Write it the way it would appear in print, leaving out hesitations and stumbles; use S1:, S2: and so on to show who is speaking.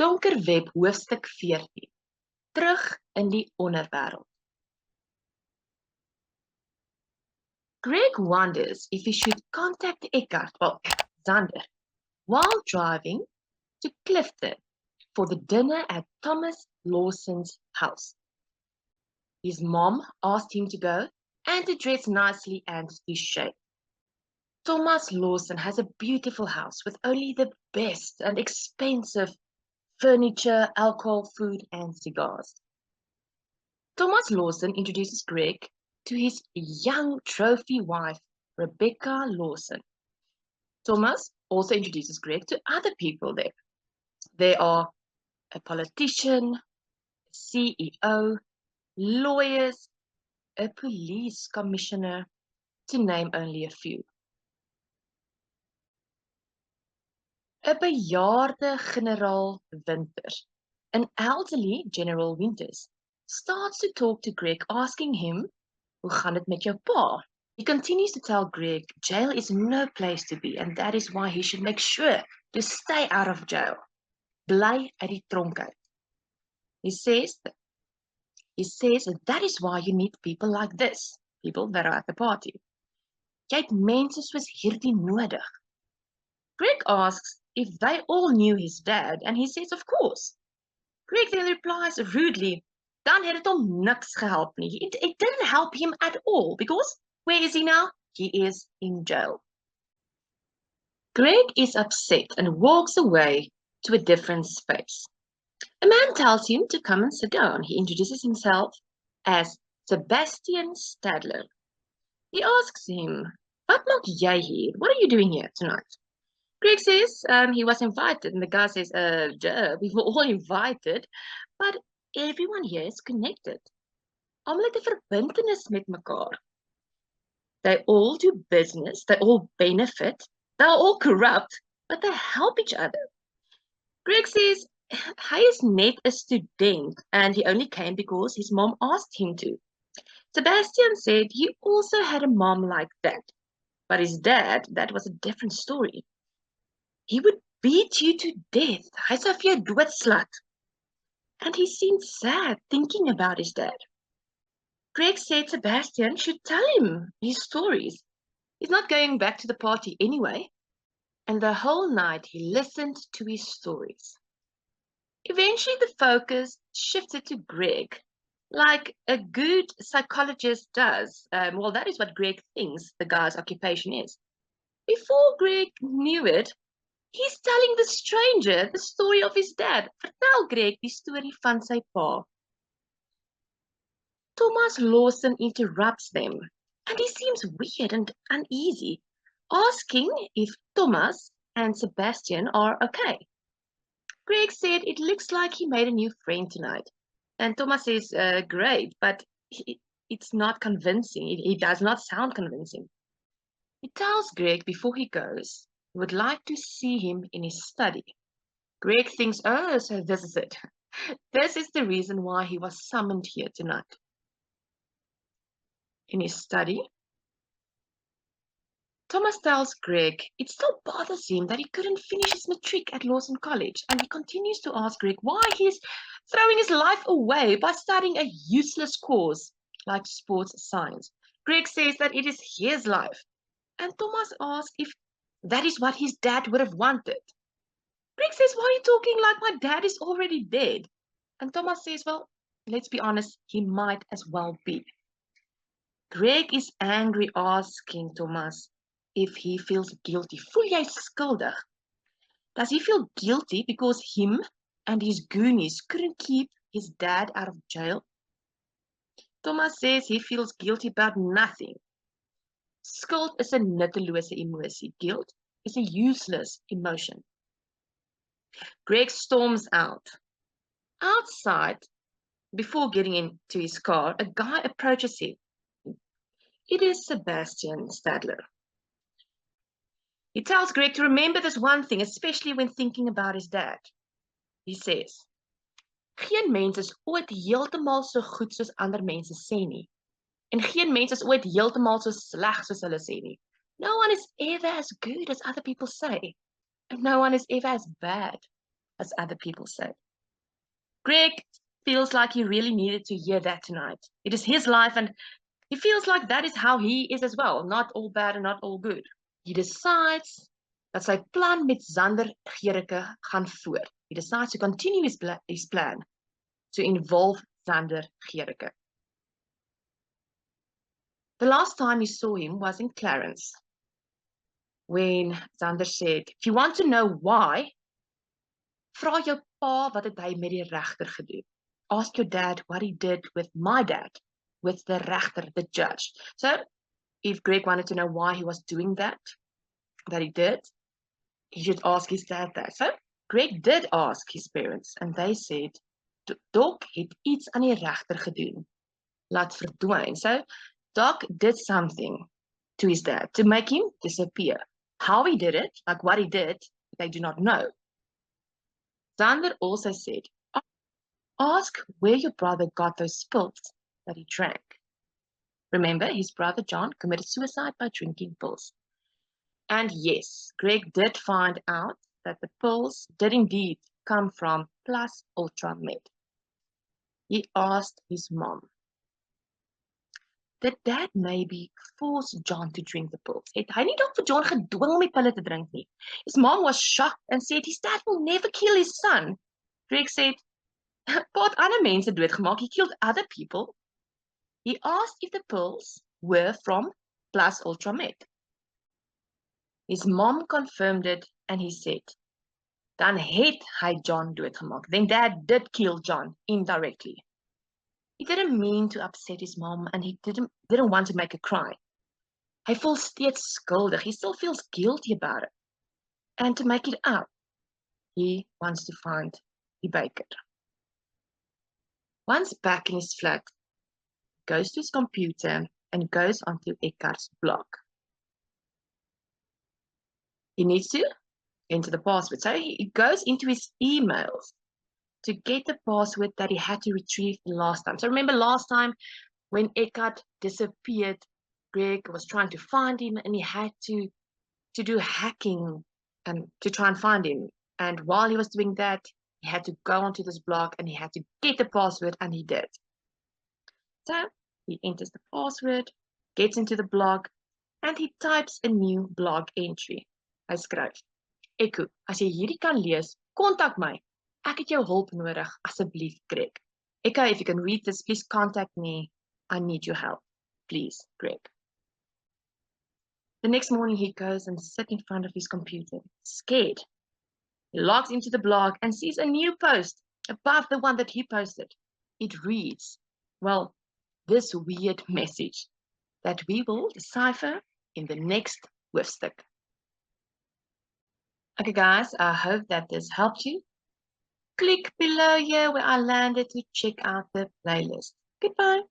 S1: Donker web hoofstuk 14. Terug in die onderwêreld. Greg wonders if he should contact Xander, while driving to Clifton for the dinner at Thomas Lawson's house. His mom asked him to go and to dress nicely and to shave. Thomas Lawson has a beautiful house with only the best and expensive furniture, alcohol, food, and cigars. Thomas Lawson introduces Greg to his young trophy wife, Rebecca Lawson. Thomas also introduces Greg to other people there. There are a politician, a CEO, lawyers, a police commissioner, to name only a few. 'n bejaarde generaal Winters, an elderly General Winters, starts to talk to Greg, asking him, "Hoe gaan dit met jou pa?" He continues to tell Greg jail is no place to be, and that is why he should make sure to stay out of jail. Bly uit die tronk uit. He says that is why you need people like this, people that are at the party. Jy het mense soos hierdie nodig. Greg asks if they all knew his dad, and he says of course. Greg then replies rudely, dan het dit hom niks gehelp nie. It didn't help him at all, because where is he now? He is in jail. Greg is upset and walks away to a different space. A man tells him to come and sit down. He introduces himself as Sebastian Stadler. He asks him, "Wat maak jy hier? What are you doing here tonight?" Greg says he was invited, and the guy says, we were all invited, but everyone here is connected. Almal het 'n verbintenis met mekaar. They all do business, they all benefit, they're all corrupt, but they help each other. Greg says hy is net 'n student, and he only came because his mom asked him to. Sebastian said he also had a mom like that, but his dad, that was a different story. He would beat you to death. Hy sou vir jou doodslat. And he seemed sad thinking about his dad. Greg said Sebastian should tell him his stories. He's not going back to the party anyway. And the whole night he listened to his stories. Eventually the focus shifted to Greg, like a good psychologist does. Well, that is what Greg thinks the guy's occupation is. Before Greg knew it, he's telling the stranger the story of his dad. Vertel Greg die storie van sy pa. Thomas Lawson interrupts them, and he seems weird and uneasy, asking if Thomas and Sebastian are okay. Greg said it looks like he made a new friend tonight. And Thomas says, great, but it's not convincing. It does not sound convincing. He tells Greg before he goes, he would like to see him in his study. Greg thinks, oh, so this is it. This is the reason why he was summoned here tonight. In his study, Thomas tells Greg it still bothers him that he couldn't finish his matric at Lawson College, and he continues to ask Greg why he's throwing his life away by studying a useless course like sports science. Greg says that it is his life, and Thomas asks if that is what his dad would have wanted. Greg says, why are you talking like my dad is already dead? And Thomas says, well, let's be honest, he might as well be. Greg is angry, asking Thomas if he feels guilty. Voel jy skuldig? Does he feel guilty because him and his goonies couldn't keep his dad out of jail? Thomas says he feels guilty about nothing. Skuld is 'n nuttelose emosie. Guilt is a useless emotion. Greg storms out. Outside, before getting into his car, a guy approaches him. It is Sebastian Stadler. He tells Greg to remember this one thing, especially when thinking about his dad. He says, geen mens is ooit heeltemal so goed soos ander mense sê nie. En geen mens is ooit heeltemal so sleg soos hulle sê nie. No one is ever as good as other people say. And no one is ever as bad. as other people say. Greg feels like he really needed to hear that tonight. It is his life, and he feels like that is how he is as well. Not all bad and not all good. He decides dat sy plan met Zander Gericke gaan voort. He decides to continue his plan to involve Zander Gericke. The last time he saw him was in Clarence, when Zander said, if you want to know why, vra jou pa wat het hy met die regter gedoen. Ask your dad what he did with my dad, with the regter, the judge. So, if Greg wanted to know why he was doing that he did, he should ask his dad that. So, Greg did ask his parents, and they said, Doc het iets aan die regter gedoen. Laat verdwyn. So, Doc did something to his dad to make him disappear. How he did it, like what he did, they do not know. Zander also said, ask where your brother got those pills that he drank. Remember, his brother John committed suicide by drinking pills. And yes, Greg did find out that the pills did indeed come from Plus Ultra Med. He asked his mom, did dad maybe force John to drink the pills? Het hy nie dalk vir John gedwing om die pille te drink nie? His mom was shocked and said his dad will never kill his son. Greg said, pa het ander mense doodgemaak, he killed other people. He asked if the pills were from Plus Ultra Med. His mom confirmed it and he said, dan het hy John doodgemaak. Then dad did kill John indirectly. He didn't mean to upset his mom and he didn't want to make her cry. Hy voel steeds skuldig. He still feels guilty about it. And to make it up, he wants to find die baker. Once back in his flat, goes to his computer and goes onto Eckart's blog. He needs to enter the password. So he goes into his emails to get the password that he had to retrieve the last time. So remember last time when Eckart disappeared, Greg was trying to find him and he had to do hacking and to try and find him. And while he was doing that, he had to go onto this blog and he had to get the password, and he did. So he enters the password, gets into the blog, and he types a new blog entry. Hy skryf, Ekko, as jy hierdie kan lees, kontak my. Ek het jou hulp nodig, asseblief, Greg. Ekko, if you can read this, please contact me. I need your help. Please, Greg. The next morning he goes and sits in front of his computer, scared. He logs into the blog and sees a new post above the one that he posted. It reads, well, this weird message that we will decipher in the next Hoofstuk. Okay, guys, I hope that this helped you. Click below here where I landed to check out the playlist. Goodbye.